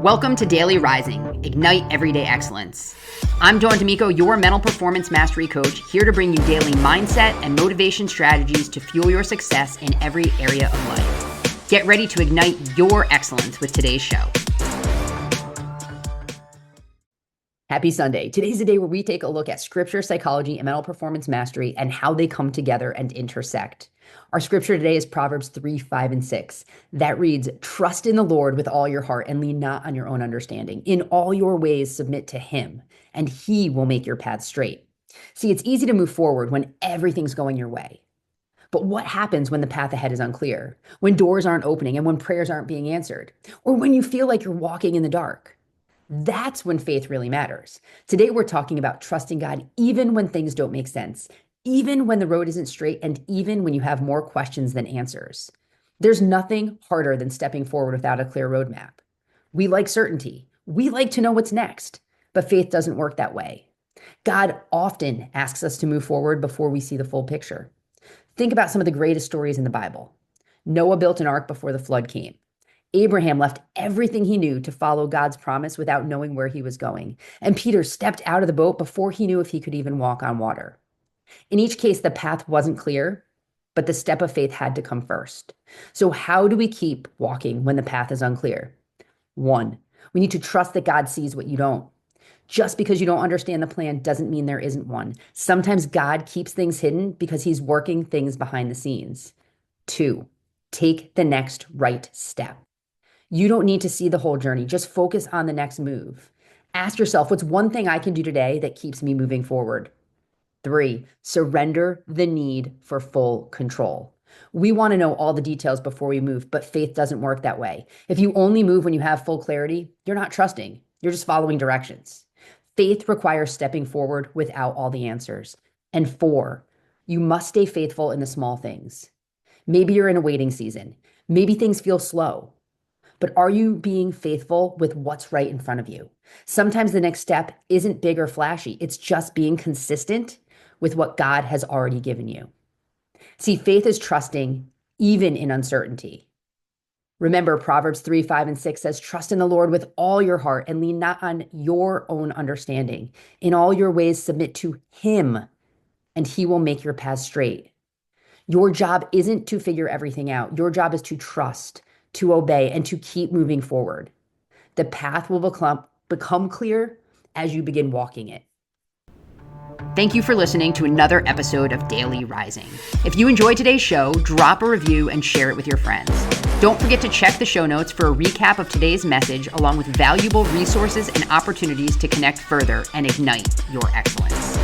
Welcome to Daily Rising, Ignite Everyday Excellence. I'm Dawn D'Amico, your mental performance mastery coach, here to bring you daily mindset and motivation strategies to fuel your success in every area of life. Get ready to ignite your excellence with today's show. Happy Sunday. Today's the day where we take a look at scripture, psychology, and mental performance mastery and how they come together and intersect. Our scripture today is Proverbs 3, 5, and 6. That reads, "Trust in the Lord with all your heart and lean not on your own understanding. In all your ways submit to him, and he will make your path straight." See, it's easy to move forward when everything's going your way. But what happens when the path ahead is unclear? When doors aren't opening and when prayers aren't being answered? Or when you feel like you're walking in the dark? That's when faith really matters. Today, we're talking about trusting God even when things don't make sense, even when the road isn't straight, and even when you have more questions than answers. There's nothing harder than stepping forward without a clear roadmap. We like certainty. We like to know what's next, but faith doesn't work that way. God often asks us to move forward before we see the full picture. Think about some of the greatest stories in the Bible. Noah built an ark before the flood came. Abraham left everything he knew to follow God's promise without knowing where he was going. And Peter stepped out of the boat before he knew if he could even walk on water. In each case, the path wasn't clear, but the step of faith had to come first. So how do we keep walking when the path is unclear? 1, we need to trust that God sees what you don't. Just because you don't understand the plan doesn't mean there isn't one. Sometimes God keeps things hidden because he's working things behind the scenes. 2, take the next right step. You don't need to see the whole journey. Just focus on the next move. Ask yourself, what's one thing I can do today that keeps me moving forward? 3, surrender the need for full control. We want to know all the details before we move, but faith doesn't work that way. If you only move when you have full clarity, you're not trusting. You're just following directions. Faith requires stepping forward without all the answers. And 4, you must stay faithful in the small things. Maybe you're in a waiting season. Maybe things feel slow. But are you being faithful with what's right in front of you? Sometimes the next step isn't big or flashy. It's just being consistent with what God has already given you. See, faith is trusting even in uncertainty. Remember, Proverbs 3, 5, and 6 says, "Trust in the Lord with all your heart and lean not on your own understanding. In all your ways submit to him, and he will make your path straight." Your job isn't to figure everything out. Your job is to trust, to obey, and to keep moving forward. The path will become clear as you begin walking it. Thank you for listening to another episode of Daily Rising. If you enjoyed today's show, drop a review and share it with your friends. Don't forget to check the show notes for a recap of today's message, along with valuable resources and opportunities to connect further and ignite your excellence.